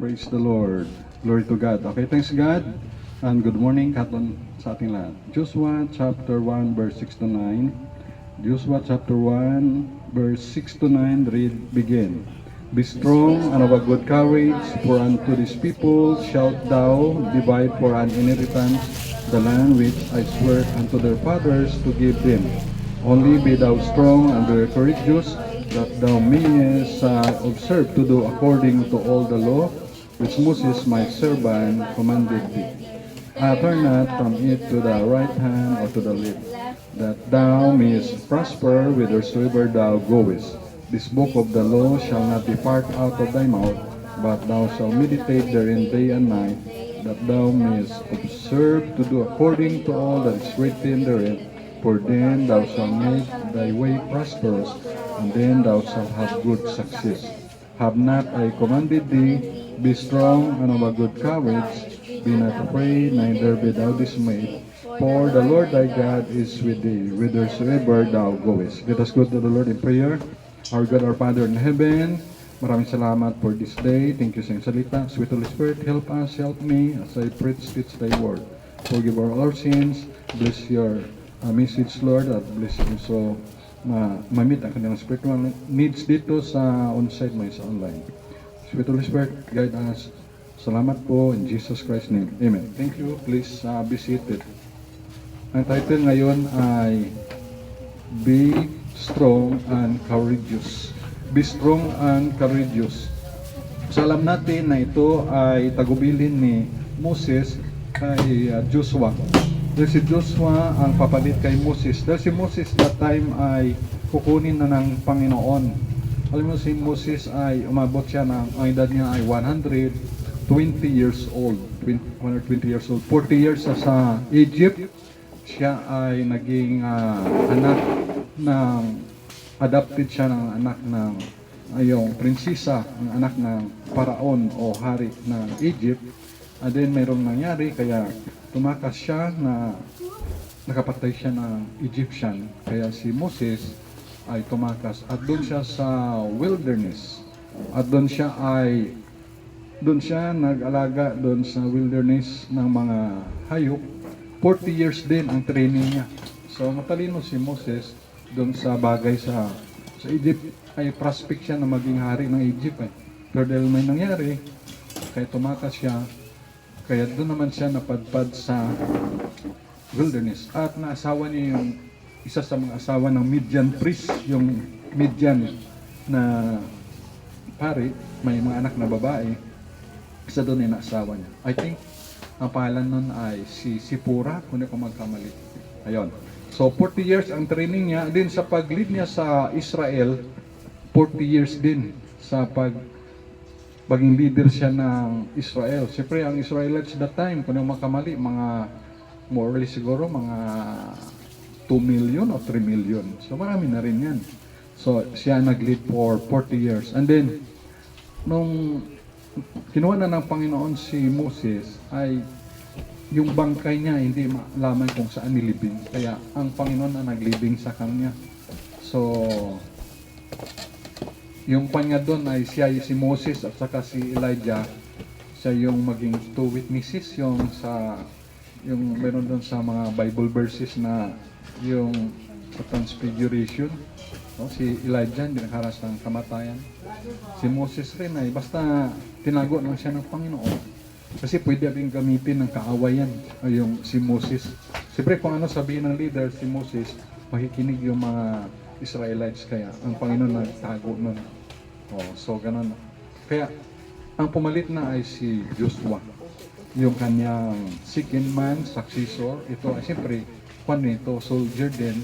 Praise the Lord. Glory to God. Okay, thanks God. And good morning katon sa ating lahat. Joshua chapter 1 verse 6 to 9. Joshua chapter 1 verse 6 to 9 read begin. Be strong and of a good courage, for unto this people shalt thou divide for an inheritance the land which I swear unto their fathers to give them. Only be thou strong and very courageous, that thou mayest observe to do according to all the law which Moses my servant commanded thee. Turn not from it to the right hand or to the left, that thou mayest prosper whithersoever thou goest. This book of the law shall not depart out of thy mouth, but thou shalt meditate therein day and night, that thou mayest observe to do according to all that is written therein. For then thou shalt make thy way prosperous, and then thou shalt have good success. Have not I commanded thee? Be strong and of a good courage. Be not afraid, neither be thou dismayed. For the Lord thy God is with thee, whithersoever thou goest. Let us go to the Lord in prayer. Our God, our Father in heaven, maraming salamat for this day. Thank you sa iyong salita. Sweet Holy Spirit, help us, help me as I preach thy word. Forgive all our sins. Bless your message, Lord, at bless you so ma-meet ang kanilang spiritual needs dito sa on-site mo sa online. Sweet Holy Spirit, guide us. Salamat po in Jesus Christ's name. Amen. Thank you. Please be seated. Ang title ngayon ay Be Strong and Courageous. Be Strong and Courageous. So alam natin na ito ay tagubilin ni Moses kay Joshua. Dahil si Joshua ang papalit kay Moses. Dahil si Moses that time ay kukunin na ng Panginoon. Alam mo si Moses ay umabot siya ng, ang edad niya ay 120 years old. 120 years old. 40 years sa Egypt. Siya ay naging anak ng, adopted siya ng anak ng yung prinsesa, ng anak ng paraon o hari ng Egypt. And then mayroong nangyari kaya tumakas siya na nakapatay siya ng Egyptian. Kaya si Moses ay tumakas at doon siya sa wilderness. At doon siya nag-alaga doon sa wilderness ng mga hayop. 40 years din ang training niya. So matalino si Moses doon sa bagay sa Egypt. Ay prospect siya na maging hari ng Egypt. Pero dahil may nangyari, kaya tumakas siya. Kaya doon naman siya napadpad sa wilderness. At naasawa niya yung isa sa mga asawa ng Midian priest, yung Midian na pari, may mga anak na babae. Isa doon ay naasawa niya. I think ang pangalan nun ay si Sipura, kung ako magkamali. Ayun. So 40 years ang training niya. Din sa pag-lead niya sa Israel, 40 years din sa paging leader siya ng Israel. Siyempre, ang Israelites that time, kung yung makamali, mga more or less siguro, mga 2 million o 3 million. So, marami na rin yan. So, siya nag-lead for 40 years. And then, nung kinuha na ng Panginoon si Moses, ay yung bangkay niya, hindi malaman kung saan nilibing. Kaya, ang Panginoon na naglibing sa kanya. So, yung kanya doon ay siya si Moses at saka si Elijah, siya yung maging two witnesses, yung meron doon sa mga Bible verses na yung transfiguration. Si Elijah hindi nakaras ng kamatayan. Si Moses rin ay basta tinago lang siya ng Panginoon. Kasi pwede abing gamitin ng kaawayan yung si Moses. Siyempre kung ano sabihin ng leader si Moses, makikinig yung mga Israelites, kaya ang Panginoon nagtago nun. So ganun. Kaya ang pumalit na ay si Joshua, yung kanyang second man, successor. Ito ay siyempre kung ito, soldier din,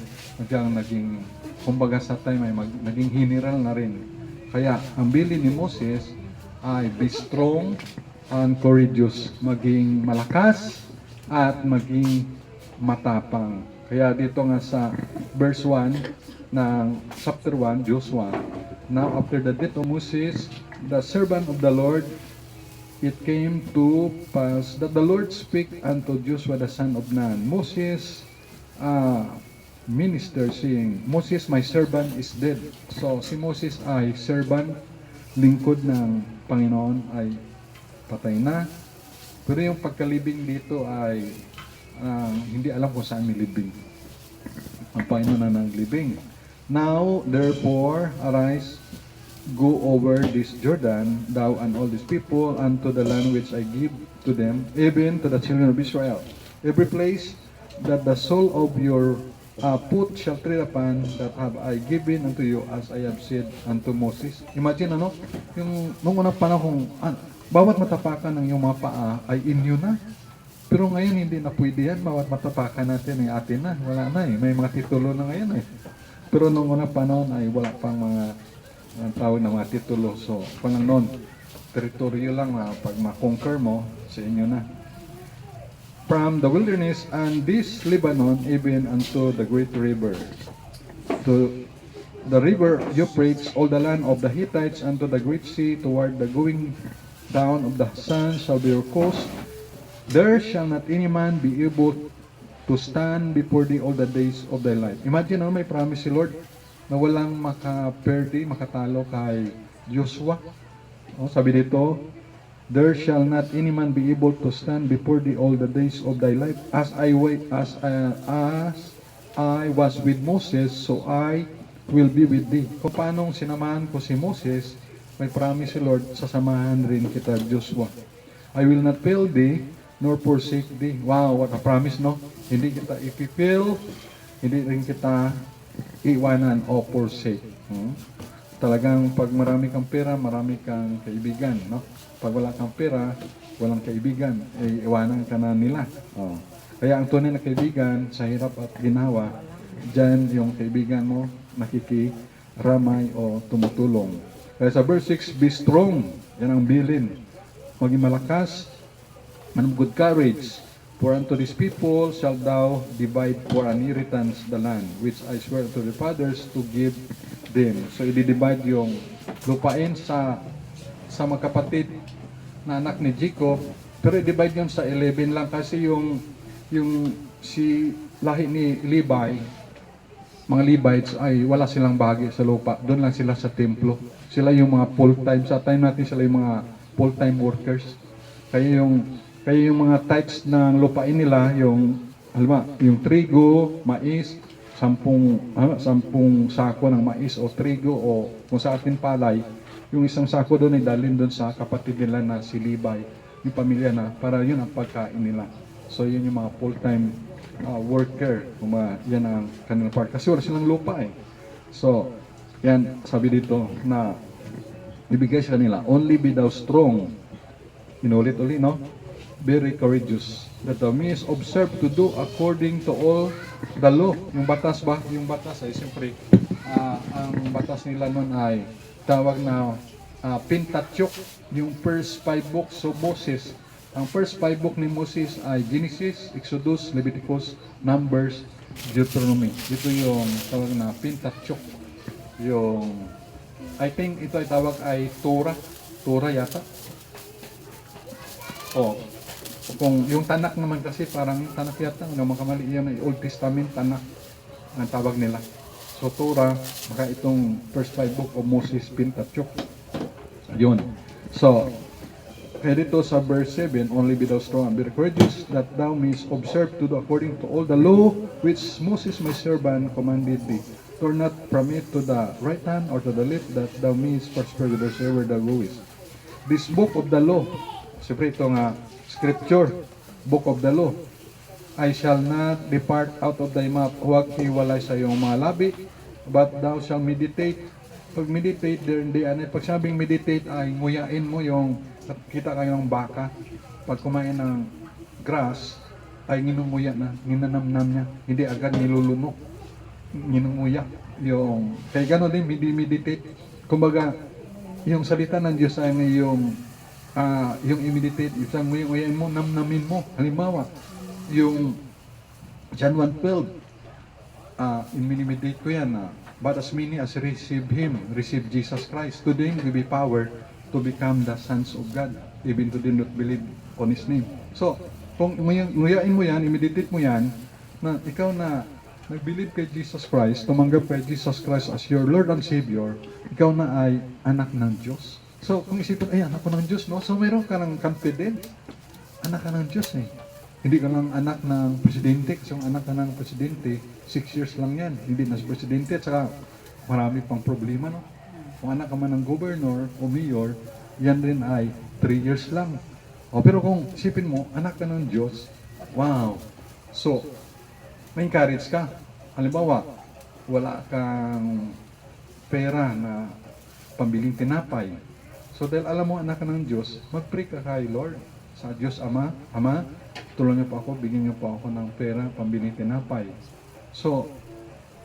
naging kumbaga sa time ay naging general na rin. Kaya ang bilin ni Moses ay be strong and courageous, maging malakas at maging matapang. Kaya dito nga sa verse 1 ng chapter 1, Joshua, now after the death of Moses, the servant of the Lord, it came to pass that the Lord spake unto Joshua the son of Nun, Moses minister, saying, Moses my servant is dead. So si Moses ay servant, lingkod ng Panginoon, ay patay na. Pero yung pagkalibing dito ay hindi alam kung saan nilibing. Ang Panginoon na naglibing. Now, therefore, arise, go over this Jordan, thou and all these people, unto the land which I give to them, even to the children of Israel. Every place that the sole of your foot shall tread upon, that have I given unto you, as I have said unto Moses. Imagine yung nung unang panahon, bawat matapakan ng iyong mga paa ay inyo na. Pero ngayon hindi na pwede yan, bawat matapakan natin ay atin na, wala na may mga titulo na ngayon Pero nung unang panahon ay wala pang mga tawag na mga titulo. So, parang noon, teritoryo lang na pag ma-conquer mo, sa inyo na. From the wilderness and this Lebanon, even unto the great river, to the river Euphrates, all the land of the Hittites, unto the great sea, toward the going down of the sun shall be your coast. There shall not any man be able to stand before thee all the days of thy life. Imagine may promise si Lord na walang makaperde, makatalo kay Joshua. Sabi dito, there shall not any man be able to stand before thee all the days of thy life. As I was with Moses, so I will be with thee. Kung paanong sinamahan ko si Moses, may promise si Lord, sasamahan rin kita, Joshua. I will not fail thee, nor forsake thee. Wow, what a promise, no? Hindi kita ipifail, hindi rin kita iwanan o forsake. Talagang pag marami kang pera, marami kang kaibigan, no? Pag wala kang pera, walang kaibigan, iwanan ka na nila. Kaya ang tunay na kaibigan, sa hirap at ginawa, dyan yung kaibigan mo nakikiramay o tumutulong. Kaya sa verse 6, be strong, yan ang bilin. Maging malakas, and of good courage, for unto these people shalt thou divide for an inheritance the land, which I swear to the fathers to give them. So, i-divide yung lupain sa magkapatid na anak ni Jacob, pero i-divide yun sa 11 lang kasi yung si lahi ni Levi, mga Levites ay wala silang bahagi sa lupa. Doon lang sila sa templo. Sila yung mga full-time. Sa time natin sila yung mga full-time workers. Kaya yung mga types ng lupain nila, yung trigo, mais, 10 sako ng mais o trigo o kung sa atin palay, yung isang sako doon ay dalhin doon sa kapatid nila na si Levi, yung pamilya na, para yun ang pagkain nila. So yun yung mga full-time worker, yan ang kanilang part. Kasi wala silang lupa So, yan, sabi dito na ibigay sa kanila, only be thou strong. Inulit-ulit, no? Very courageous, that thou mayest observe to do according to all the law. Yung batas ba? Yung batas ay siyempre, ang batas nila nun ay tawag na Pentateuch, yung first 5 books of Moses. Ang first 5 book ni Moses ay Genesis, Exodus, Leviticus, Numbers, Deuteronomy. Ito yung tawag na Pentateuch. Yung, I think ito ay tawag ay Torah. Torah yata. Kung yung Tanak naman kasi parang yung Tanak yata, ng mga kamali yan ay Old Testament Tanak ang tawag nila. So Torah, baka itong first 5 book of Moses, Pentateuch. Yun. So, kaya dito sa verse 7, only be thou strong and be courageous, that thou mayest observe to do according to all the law which Moses my servant commanded thee. Turn not from it to the right hand or to the left, that thou mayest prosper whithersoever thou goest. This book of the law, siyempre ito nga scripture, book of the law, I shall not depart out of thy mouth, huwag hiwalay sa iyong mga labi, but thou shall meditate. Pag meditate, pag sabing meditate ay nguyain mo yung kita kayo ng baka, pag kumain ng grass, ay nginunguya na, ninanamnam niya, hindi agad nilulunok, nginunguya. Kaya gano'n din, meditate. Kumbaga, yung salita ng Diyos ay yung i-meditate, isang nguyain mo, namnamin mo. Halimbawa, yung John 1:12, i-meditate ko yan, but as many as receive Jesus Christ, to them will be power to become the sons of God, even to them that believe on His name. So, kung nguyain mo yan, i-meditate mo yan, na ikaw na nag-believe kay Jesus Christ, tumanggap kay Jesus Christ as your Lord and Savior, ikaw na ay anak ng Diyos. So, kung isipin, ay, anak ko ng Diyos, no? So, meron ka ng confidence. Anak ka ng Diyos, eh. Hindi ka lang anak ng presidente, kasi yung anak ka ng presidente, 6 years lang yan. Hindi na si presidente, at saka marami pang problema, no? Kung anak ka man ng governor o mayor, yan rin ay 3 years lang. O, pero kung isipin mo, anak ka ng Diyos, wow. So, ma-encourage ka. Halimbawa, wala kang pera na pambiling tinapay. So, dahil alam mo, anak ka ng Diyos, mag-pray ka kay Lord. Sa Diyos, Ama, tulungan niyo po ako, bigyan niyo po ako ng pera, pambiling tinapay. So,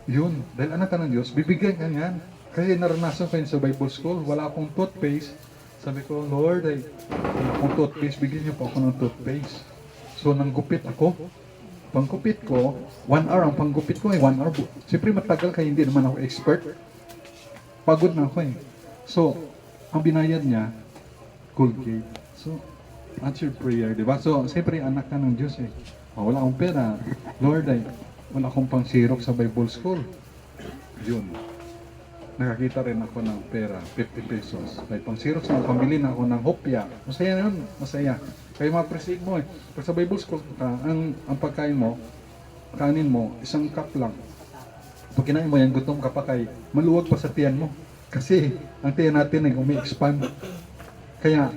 yun. Dahil anak ka ng Diyos, bibigyan ka yan. Kasi naranasan ko yun sa Bible School, wala akong toothpaste. Sabi ko, Lord, ay, wala akong toothpaste, bigyan niyo po ako ng toothpaste. So, nanggupit ako. Panggupit ko, 1 hour, ang panggupit ko ay 1 hour. Siyempre matagal kaya hindi naman ako expert. Pagod na ako eh. So, ang binayad niya, Colgate. So, answered prayer, di ba? So, siyempre anak ka ng Diyos eh. Oh, wala akong pera. Lord, ay, wala akong pang Xerox sa Bible School. Yun. Nakakita rin ako ng pera, 50 pesos. May pang Xerox na, pambili na ako ng hopya. Masaya na yun, masaya. Kaya ma-appreciate mo eh. Pag sa Bible School ka, ang pagkain mo, kanin mo, isang cup lang. Pag kinain mo yan, gutom ka pa kay maluwag pa sa tiyan mo. Kasi ang tiyan natin ay umi-expand. Kaya,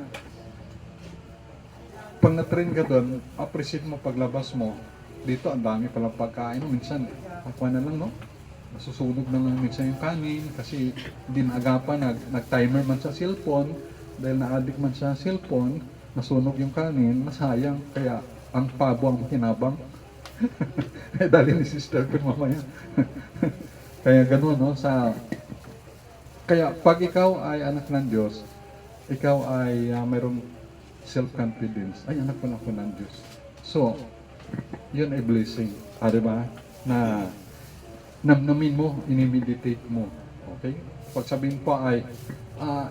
pag na-train ka doon, appreciate mo paglabas mo. Dito, ang dami palang pagkain. Minsan, pakuha na lang, no? Nasusunog na lang minsan yung kanin kasi hindi naagapan, nag-timer man sa cellphone. Dahil na-addict man sa cellphone, nasunog yung kanin, nasayang. Kaya, ang pabo ang kinabang. Eh, dali ni sister ko mamaya. Kaya ganun, no? Kaya pag ikaw ay anak ng Diyos, ikaw ay mayroong self-confidence. Ay, anak ko na ako ng Diyos. So, yun ay blessing. Diba? Na namnamin mo, inimeditate mo. Okay? Pag sabihin po ay,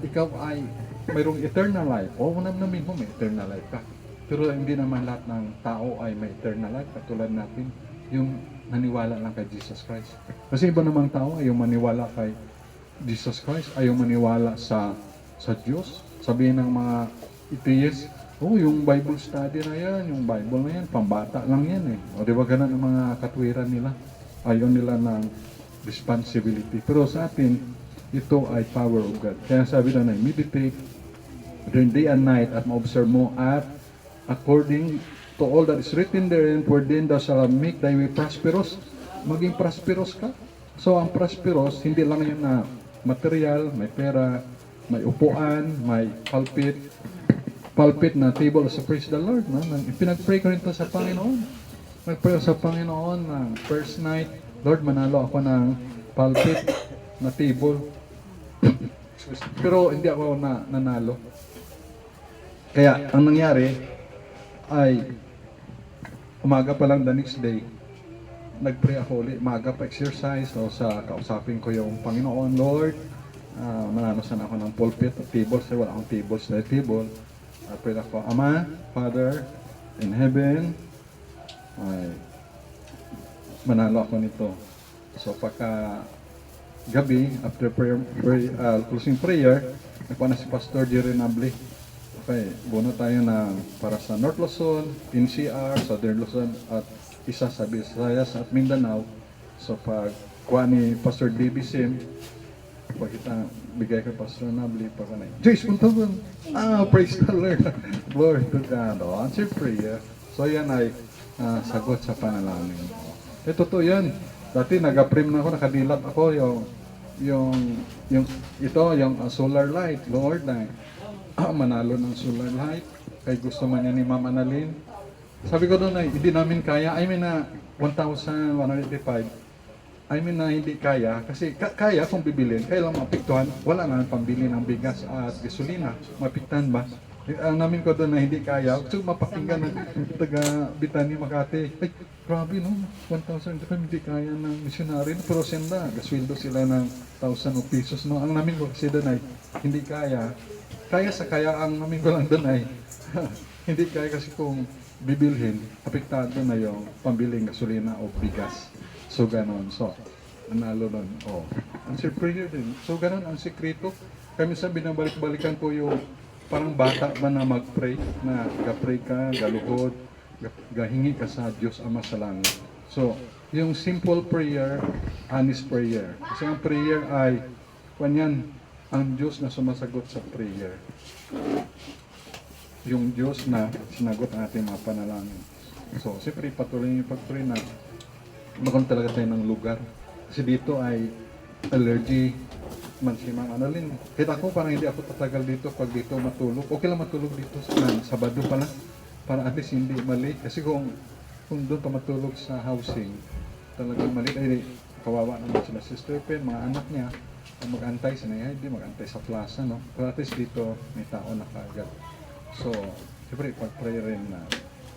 ikaw ay mayroong eternal life. O, namnamin mo, may eternal life ka. Pero hindi naman lahat ng tao ay may eternal life. Katulad natin, yung naniwala lang kay Jesus Christ. Kasi iba namang tao ayaw maniwala kay Jesus Christ, ayaw maniwala sa Diyos. Sabihin ng mga atheists, oh, yung Bible study na yan, yung Bible na yan, pambata lang yan eh. O di ba ganun ang mga katwiran nila? Ayaw nila ng responsibility. Pero sa atin, ito ay power of God. Kaya sabi na meditate during day and night at ma-observe mo at according to all that is written therein, for then thou shalt make thy way prosperous. Maging prosperous ka. So ang prosperous, hindi lang yun na material, may pera, may upuan, may pulpit na table sa praise the Lord. No? Pinag-pray ko rin ito sa Panginoon. Nag-pray sa Panginoon na first night, Lord, manalo ako ng pulpit na table. Pero hindi ako nanalo. Kaya ang nangyari ay umaga pa lang the next day, nag-pray ako ulit. Umaga pa exercise. So kausapin ko yung Panginoon, Lord, manalo sana ako ng pulpit at table. Kasi wala akong tables na table. Pray ako, Ama, Father, in heaven, ay manalo ako nito. So pagka gabi, after closing prayer, nagpa na si Pastor Jerry Nabli. Okay, buno tayo na para sa North Luzon, NCR, Southern Luzon, at isa sa Visayas at Mindanao. So pag kuha ni Pastor D.B. Sim, pag kita bigay kay Pastor Nabli, pag kanay, Jace, punta ba? Praise the Lord. Glory to God. Answer prayer. So yan ay sagot sa panalangin. Totoo yan. Dati nag-prim na ako, nakadilat ako yung solar light. Lord, manalo ng solar light. Kaya gusto man yan ni Ma'am Annalyn. Sabi ko doon ay, hindi namin kaya. I mean na 1,185. I mean na hindi kaya. Kasi kaya kung bibilin. Kaya lang mapiktuhan. Wala na pambili ng bigas at gasolina. Mapiktahan ba? Ang namin ko doon na hindi kaya. So mapakinggan ng taga Bitani Makati. Ay, grabe no. 1,000 hindi kaya ng missionary. Pero senda. Gasweldo sila ng 1,000 pesos. No? Ang namin ko kasi doon ay hindi kaya. Kaya sa kaya ang namin ko lang doon ay hindi kaya kasi kung bibilhin, apektado na yung pambiling gasolina o bigas. So ganon. So, nanalo nun. Answer prayer din. So ganon ang sekreto. Kaya minsan binabalik-balikan ko yung parang bata ba na mag-pray, na ga-pray ka, galuhod, gahingi ka sa Diyos Ama sa langit. So, yung simple prayer, honest prayer. Kasi ang prayer ay, kanyan, ang Diyos na sumasagot sa prayer. Yung Diyos na sinagot ang ating mga panalangin. So, siyempre, patuloy yung pag-pray na magkaroon talaga tayo ng lugar. Kasi dito ay allergy, mansimang ano rin. Kita ko parang hindi ako tatagal dito pag dito matulog. Okay lang matulog dito sa Sabado pala. Para at least hindi mali. Kasi kung doon pa matulog sa housing, talagang mali. Ay, kawawa naman sila Sister Pen, mga anak niya. Ang mag-antay sa niya, hindi mag-antay sa plaza, no? Pero at least dito may tao na kaagad. So, siyempre, pag-pray rin na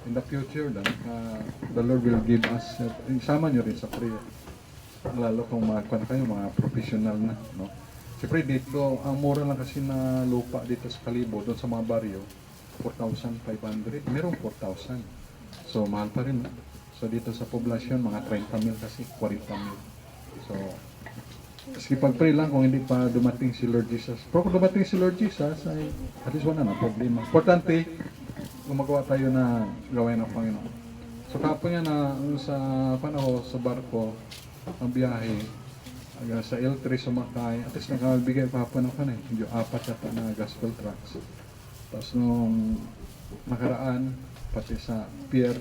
in the future, the Lord will give us, isama nyo rin sa prayer. Lalo kung mga kayo, mga professional na, no? Siyempre dito, ang mura lang kasi na lupa dito sa Kalibo, doon sa mga baryo, 4,500. Merong 4,000. So, mahal pa rin. No? So, dito sa poblasyon, mga 30,000 kasi, 40,000. So, kasi pag-pray lang kung hindi pa dumating si Lord Jesus. Pero kung dumating si Lord Jesus, ay at least wala na problema. Importante, gumagawa tayo na gawain ng Panginoon. So, kapon nga na sa panahon, sa barko, ang biyahe, sa L3 sumakay, at least nakabigay pa ng kanay, yung 4 yata na gospel tracks. Tapos nung nakaraan, pati sa pier,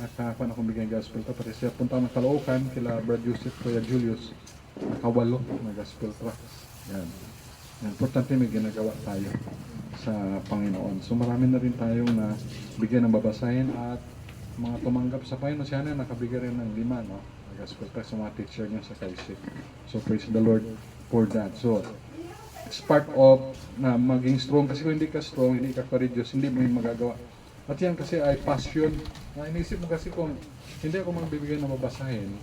nakakuha na kong bigay gospel tracks, pati siya punta ng Caloocan, kila Brad Joseph, Kuya Julius, nakawalo na gospel tracks. Yan. Importante may ginagawa tayo sa Panginoon. So marami na rin tayong na bigyan ng babasahin at mga tumanggap sa Panginoon. Siya na nakabigay rin ng 5, no? Gospel tracks sa mga teacher niya sa Kaisik. So praise the Lord for that. So it's part of na maging strong kasi kung hindi ka strong, hindi ka courageous, hindi mo yung magagawa. At yan kasi ay passion. Na inisip mo kasi kung hindi ako magbibigay ng babasahin,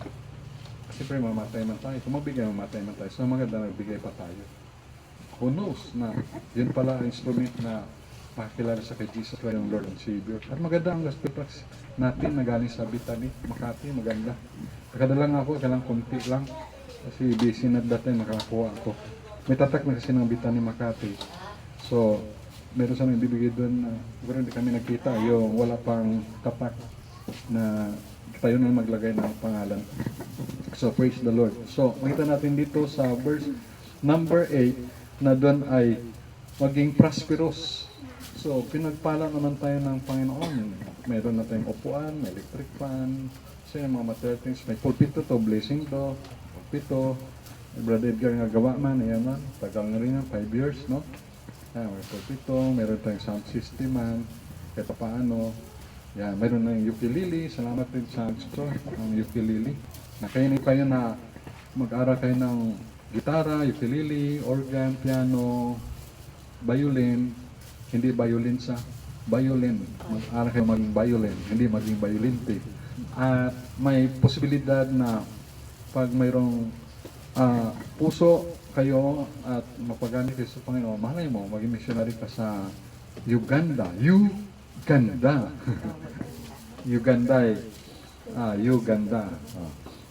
kasi pre mamatay man tayo. Kung mabigay, mamatay man tayo. So maganda nagbigay pa tayo. Who knows na yun pala ang instrument na makakilala sa kay Jesus Christ yung Lord and Savior. At maganda ang gospel tracks natin na galing sa Bitani, Makati, maganda. Nakadalang ako, kailang kunti lang. Kasi busy na dati, nakakuha ako. May tatak na kasi ng Bitani, Makati. So, meron sa nang bibigay doon na siguro hindi kami nagkita. Yung wala pang tatak na tayo na maglagay ng pangalan. So, praise the Lord. So, makita natin dito sa verse number 8 na doon ay maging prosperous. So, pinagpala naman tayo ng Panginoon. Meron na tayong upuan, may electric fan, so yung mga material things, may pulpito to, blessing to, pulpito, Brother Edgar nga gawa man, ayan man, tagal na rin yan, 5 years, no? May pulpito, meron tayong sound system man, kahit paano, yan, meron na yung ukulele, salamat rin sa gusto, ang ukulele. Nakainip kayo na mag-aral kayo ng gitara, ukulele, organ, piano, violin, hindi violin sa violin. Mag-aral kayo maging violin, hindi maging violinte. At may posibilidad na pag mayroong puso kayo at mapagamit kayo sa Panginoon, malay mo, maging missionary ka sa Uganda. Uganda. Uganda.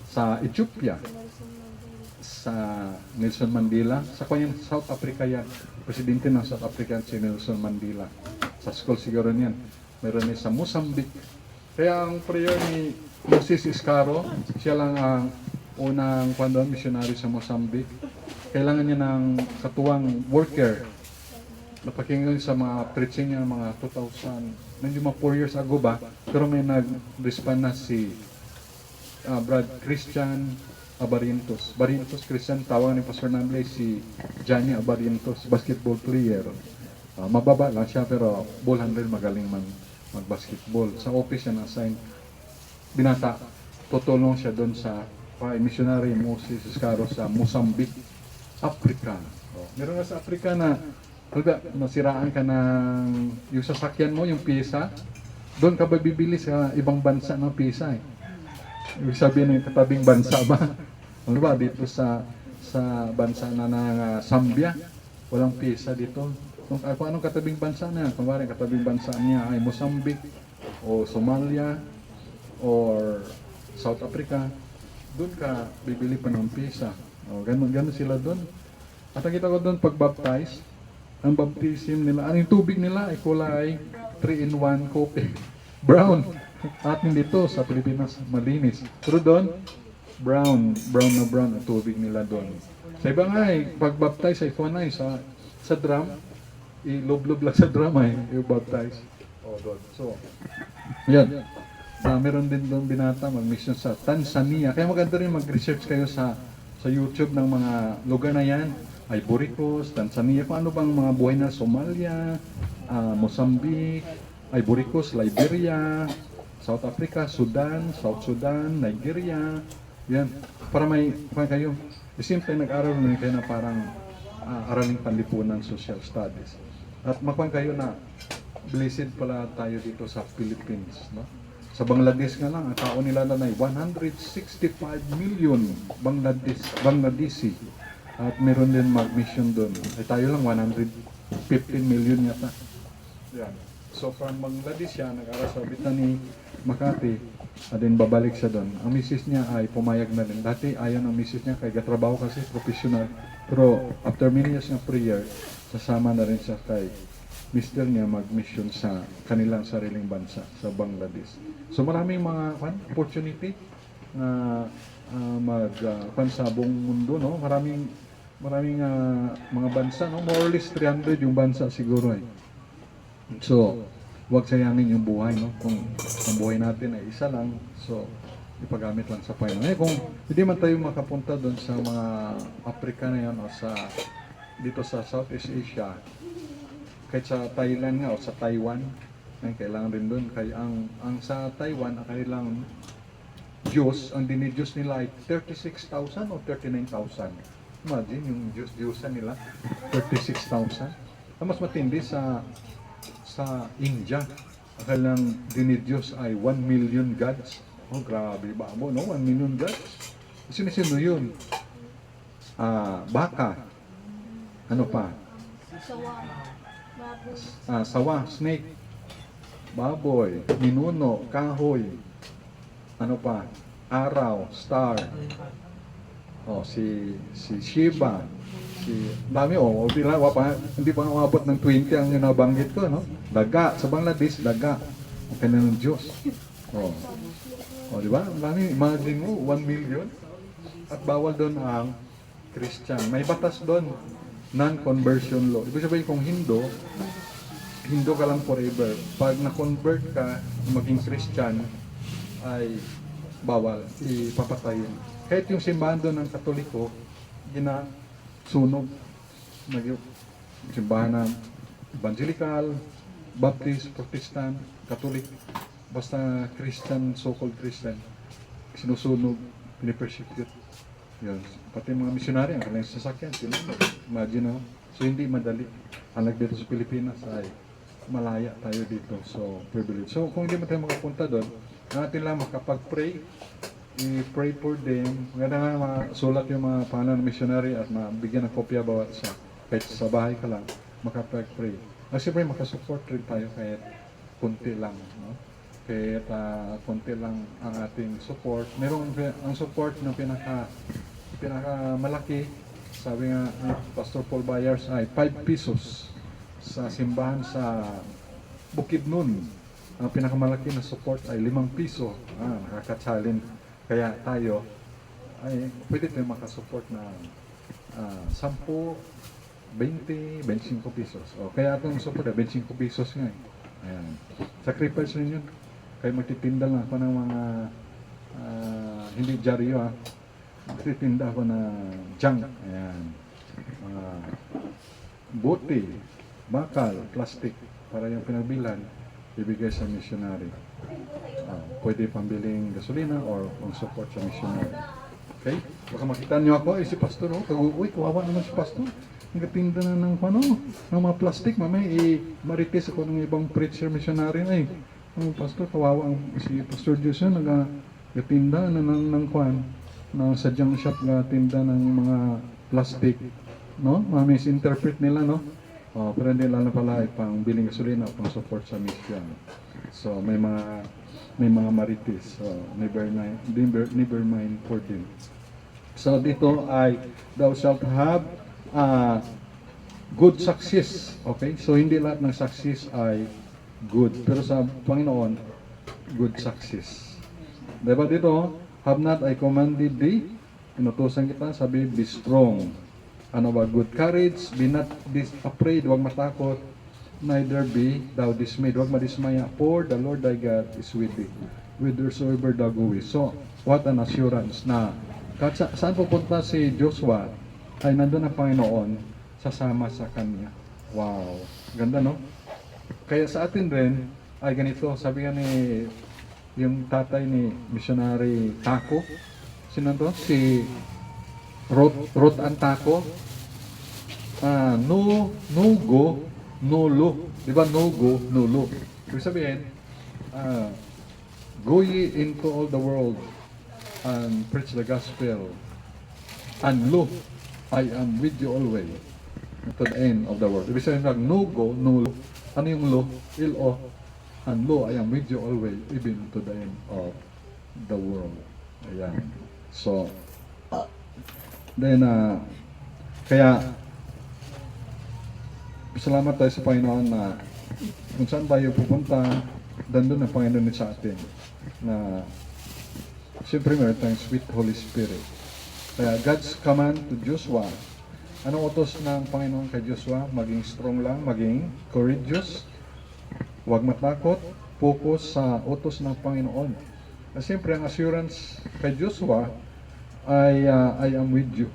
Sa Ethiopia. Sa Nelson Mandela. Sa kanyang South Africa yan. Presidente ng South Africa si Nelson Mandela. Sa school siguro niyan. Meron din sa Mozambique. Kaya ang prayer ni Moses Iscaro, siya lang ang unang missionary sa Mozambique. Kailangan niya ng katuwang worker. Napakinggan sa mga preaching niya mga 2000, hindi mga 4 years ago ba, pero may nag-respond na si Brad Christian Abarientos. Barrientos Christian, tawag ni Pastor Namley si Johnny Abarientos, basketball player. Mababa lang siya pero ball handler, magaling man mag-basketball. Sa office siya na-assign. Binata, tutulong siya doon sa missionary Moses Iscaro sa Mozambique, Africa. Meron na sa Africa na nasiraan ka ng yung sasakyan mo, yung pisa, doon ka ba bibili sa ibang bansa ng pisa eh? Ibig sabihin ng katabing bansa ba? Ano ba dito sa bansa na ng Zambia, walang pisa dito. Kung anong katabing bansa na, kung katabing bansa niya ay Mozambique o Somalia or South Africa, doon ka bibili pa ng pisa. O, ganun sila doon. At nakita ko doon pag-baptize, ang baptism nila, ang tubig nila ay kulay 3-in-1 coffee. Brown. Atin dito sa Pilipinas, malinis. Pero doon, brown na brown ang tubig nila doon. Sa iba nga pag-baptize ay kuha na sa drum, ilob-lob lang sa drum ay i-baptize. Doon. So, yan. Meron din doon binata mag-mission sa Tanzania. Kaya maganda rin mag-research kayo sa YouTube ng mga lugar na yan. Ivory Coast, Tanzania, kung ano bang mga buhay na Somalia, Mozambique, Ivory Coast, Liberia, South Africa, Sudan, South Sudan, Nigeria. Yan. Para may kayo. Simple nag-aral na kayo na parang araling panlipunan social studies. At makuha kayo na blessed pala tayo dito sa Philippines. No? Sa Bangladesh nga lang, ang tao nila na ay 165 million Bangladesi. At meron din mag-mission doon. Ay tayo lang 115 million yata. Yan. So from Bangladesh siya, nag-aral sa Britney, Makati, at then babalik siya doon. Ang misis niya ay pumayag na rin. Dati ayaw ng misis niya kay katrabaho kasi professional. Pero after many years ng prayer, sasama na rin siya kay mister niya mag-mission sa kanilang sariling bansa, sa Bangladesh. So maraming mga opportunity na sa buong mundo, no? Maraming mga bansa, no? More or less 300 yung bansa siguro eh. So, huwag sayangin yung buhay, no? Kung ang buhay natin ay isa lang, so ipagamit lang sa Panginoon. Kung hindi man tayo makapunta doon sa mga Africa na yan o dito sa Southeast Asia, kahit sa Thailand nga o sa Taiwan, ay kailangan rin doon. Kaya ang sa Taiwan, ang kailang Diyos, ang dinidiyos nila ay 36,000 o 39,000. Imagine yung Diyos-Diyosan nila, 36,000. Ang mas matindi sa India, ang kailang dinidiyos ay 1 million gods. Oh, grabe ba mo, no? 1 million gods? Sino yun? Baka. Ano pa? Sawa, snake, baboy, minuno, kahoy, ano pa? Araw, star. Si Shiva, dami hindi pa umabot ng 20 ang nabanggit ko, no? Daga, sa Bangladesh, daga. Ang kanilang Diyos. Di ba? Ang dami, imagine mo, 1 million. At bawal doon ang Christian. May batas doon, non-conversion law. Ibig sabihin kung Hindu ka lang forever. Pag na-convert ka, maging Christian, ay bawal, ipapatayin. Kahit yung simbahan doon ng Katoliko, ginasunog. Simbahan ng Evangelical, Baptist, Protestant, Catholic, basta Christian, so-called Christian, sinusunog, pinipersecute. Yun. Pati mga misyonary, ang kanilang sasakyan, imagine, no? So hindi madali. Unlike dito sa Pilipinas ay malaya tayo dito. So, privilege. So, kung hindi mo tayo makapunta doon, natin lang makapag-pray, i-pray for them. Maganda nga masulat yung mga pangalan ng missionary at mabigyan ng kopya bawat sa kahit sa bahay ka lang, makapag-pray. At siyempre, makasupport rin tayo kahit kunti lang. No? Kahit kunti lang ang ating support. Merong ang support na pinaka-malaki, sabi nga ni Pastor Paul Byers, ay 5 pesos sa simbahan sa Bukidnon. Ang pinakamalaki na support ay 5 piso. Nakaka-challenge. Kaya tayo ay pwede tayo makasupport na 10, 20, 25 pesos. Kaya itong support ay 25 pesos nga eh. Ayan. Sacrifice rin yun. Kaya magtitinda lang ako ng mga hindi dyaryo magtitinda ako na junk. Ayan. Mga bote, bakal, plastic para yung pinagbilan ibigay sa missionary. Pwede pambiling gasolina or pang support sa missionary. Okay? Baka makita niyo ako, si Pastor, uy, kawawa naman si Pastor. Nagatinda na ng mga plastic, mamay, marites ako ng ibang preacher missionary na Pastor, kawawa si Pastor Jason, nagatinda na ng sadyang shop tinda ng mga plastic, no? Misinterpret nila, no? Pero hindi lang pala pang biling gasolina o pang support sa mission. So may mga marites. So never mind for them. So dito ay thou shalt have ah, good success. Okay? So, hindi lahat ng success ay good. Pero sa Panginoon, good success. Diba dito, have not I commanded thee? Inutusan kita, sabi, be strong. Ano ba? Good courage, be not afraid, huwag matakot, neither be thou dismayed, huwag madismaya, for the Lord thy God is with thee, whithersoever thou goest. So, what an assurance na kahit saan pupunta si Joshua, ay nandun ang Panginoon, sasama sa kanya. Wow. Ganda, no? Kaya sa atin rin, ay ganito, sabi nga ni yung tatay ni missionary Taco, sino to? Si Ruth Antaco. No go, no look. Di ba? No go, no look. Ibig sabihin, go ye into all the world and preach the gospel. And lo, I am with you always to the end of the world. Ibig sabihin, no go, no look. Ano yung lo? L-O. And lo, I am with you always, even to the end of the world. Ayan. So, then, kaya, salamat tayo sa Panginoon na kung saan tayo pupunta, dandun ang Panginoon sa atin. Na, siyempre meron tayong sweet Holy Spirit. Kaya, God's command to Joshua, anong utos ng Panginoon kay Joshua? Maging strong lang, maging courageous, huwag matakot, focus sa utos ng Panginoon. At siyempre, ang assurance kay Joshua ay I am with you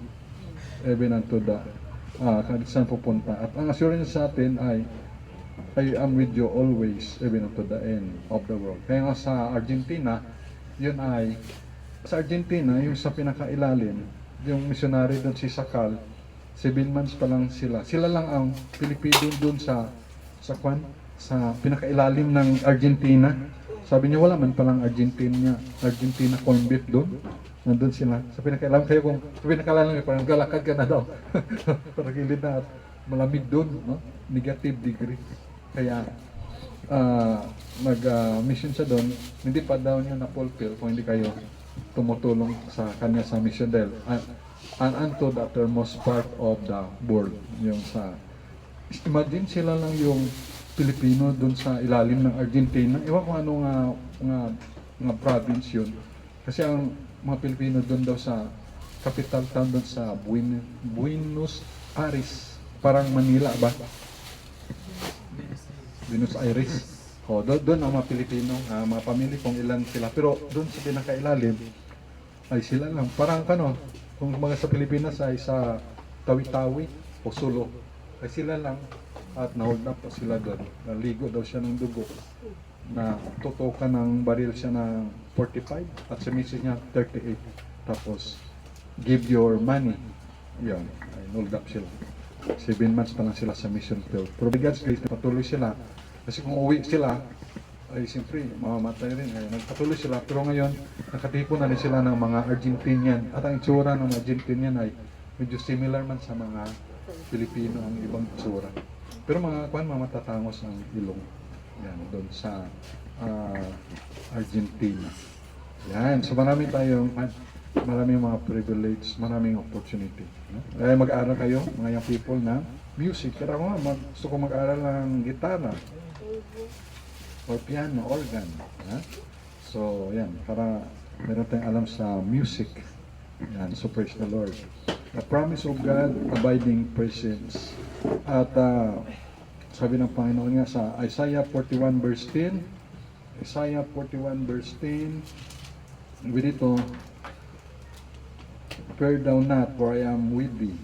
even unto the kahit saan pupunta. At ang assurance sa atin ay I am with you always even unto the end of the world. Kaya nga sa Argentina, yun ay sa Argentina, yung sa pinakailalim, yung missionary doon si Sakal, 7 months pa lang sila. Sila lang ang Pilipino doon sa pinakailalim ng Argentina. Sabi niya wala man palang Argentina corn beef doon. Nandun sila. Sa pinakailalim kayo kung sa pinakailalim parang galakad ka na daw. Parang gilid na at malamig doon, no? Negative degree. Kaya nag-mission siya doon, hindi pa daw niya na-fulfill kung hindi kayo tumutulong sa kanya sa mission dahil unto the uttermost part of the world. Yung sa imagine sila lang yung Pilipino doon sa ilalim ng Argentina. Ewan ko ano nga province yun. Kasi ang mga Pilipino doon daw sa capital town doon sa Buenos Aires. Parang Manila ba? Buenos Aires. Doon ang mga Pilipino, mga pamilya kung ilan sila. Pero doon sa pinakailalim, ay sila lang. Parang kung mga sa Pilipinas ay sa Tawi-Tawi o Sulo, ay sila lang. At na-hold up pa sila doon. Naligo daw siya ng dugo. Na tutukan ng baril siya ng 45 at sa message niya 38. Tapos, give your money. Yan, ay hold up sila. 7 months pa lang sila sa mission field. Pero by God's grace, patuloy sila. Kasi kung uwi sila, ay siyempre, mamamatay rin. Ay, nagpatuloy sila. Pero ngayon, nakatipon na rin sila ng mga Argentinian. At ang itsura ng Argentinian ay medyo similar man sa mga Pilipino ang ibang itsura. Pero mga matatangos ang ilong. Yan, doon sa Argentina. Yan, so maraming mga privilege, maraming opportunity. No? Kaya mag-aaral kayo, mga young people, na music. Pero ako nga, gusto ko mag-aaral ng gitara or piano, organ. So, yan, para meron tayong alam sa music. Yan, so praise the Lord. The promise of God, abiding presence. At sabi ng Panginoon nga sa Isaiah 41 verse 10, Isaiah 41 verse 10, with ito, fear thou not, for I am with thee.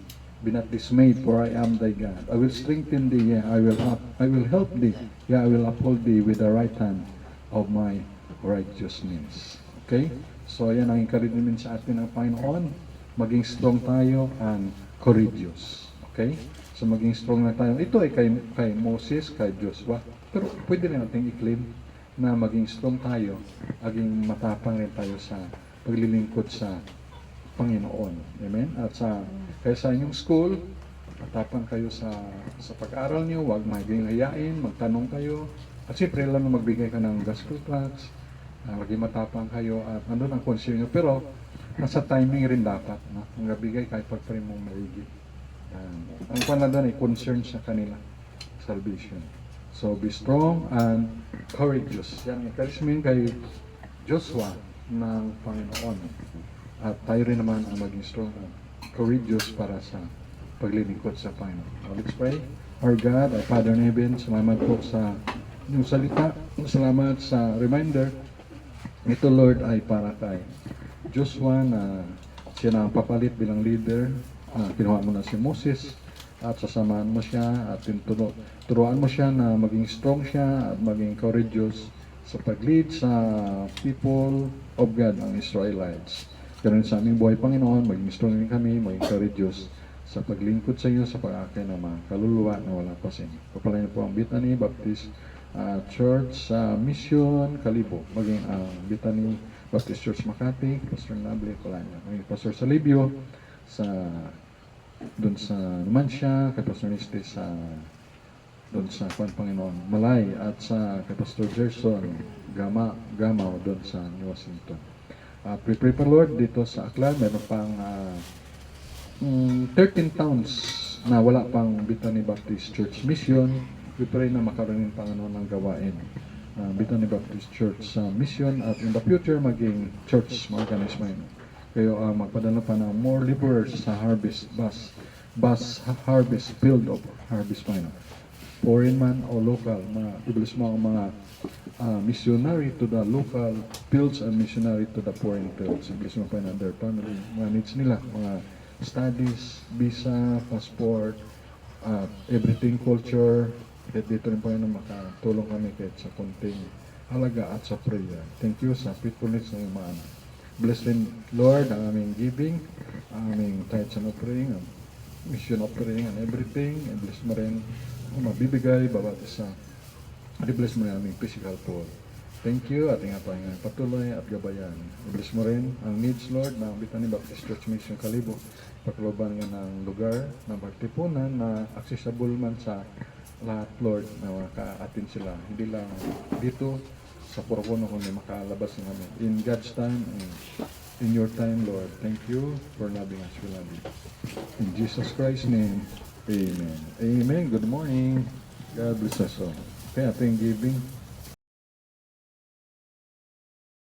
Be not dismayed, for I am thy God. I will strengthen thee, yeah, I will help thee, yeah, I will uphold thee with the right hand of my righteousness. Okay? So, ayan ang encouragement sa atin ng Panginoon. Maging strong tayo and courageous. Okay? So, maging strong na tayo. Ito ay kay Moses, kay Joshua. Pero pwede rin natin i-claim na maging strong tayo, maging matapang rin tayo sa paglilingkod sa Panginoon. Amen? At kaya sa inyong school, matapang kayo sa pag-aaral niyo, huwag maging hayain, magtanong kayo. At siyempre lang na magbigay ka ng gospel tracts, maging matapang kayo at nandun ang concern niyo. Pero nasa timing rin dapat, no? Magbigay kahit pagpare mong maigi. Ang pala doon ay concern sa kanila, salvation. So be strong and courageous. Yan, encouragement kay Joshua ng Panginoon. At tayo rin naman ang maging strong and courageous para sa paglilingkod sa Panginoon. Let's pray. Our God, our Father in heaven, salamat po sa inyong salita. Salamat sa reminder. Ito, Lord, ay para kay Joshua na siya na ang papalit bilang leader. Kinuha mo na si Moses at sasamahan mo siya at turuan mo siya na maging strong siya at maging courageous sa pag-lead sa people of God, ang Israelites. Ganun sa aming buhay, Panginoon, maging strong rin kami, maging courageous sa paglingkod sa iyo sa pag-akay ng mga kaluluwa na wala pa sa inyo. Papalain niyo po ang Bethany Baptist Church sa Mission Kalibo, maging ang Bethany Baptist Church Makati, Pastor Nable Colanya, maging Pastor Salibio sa doon sa Numancia, kay Pastor Niste sa doon sa Panginoon Malay at sa kay Pastor Gerson Gamaw doon sa New Washington. Pray pa Lord dito sa Aklan, meron pang 13 towns na wala pang Bethany Baptist Church Mission. We pray na makaroon ng Panginoon ng gawain Bethany Baptist Church sa mission at in the future maging church organism. Kayo magpadala pa ng more laborers sa harvest bus harvest field of harvest Panginoon. Foreign man o local, iblis mo ang mga missionary to the local fields and missionary to the foreign fields. Iblis mo pa na their family, mga needs nila, mga studies, visa, passport, everything, culture. Dito rin po yun na makatulong kami kahit sa konting halaga at sa prayer. Thank you sa faithfulness ng mga anak. Bless rin, Lord, ang aming giving, ang aming tithes and offering, ang mission offering and everything. And bless mo rin ang mabibigay, bawat isa. At bless mo rin ang aming physical poor. Thank you at ingat pa patuloy at gabayan. Bless mo rin ang needs, Lord, ng Bethany Baptist Church Mission Kalibo. Pakloban nga ng lugar na pagtipunan na accessible man sa lahat, Lord, na makaatin sila. Hindi lang dito sa Porocono, kundi makalabas ng amin. In God's time and in your time, Lord. Thank you for loving us. We love you. In Jesus Christ's name, amen. Amen. Good morning. God bless us all. Okay, ating giving.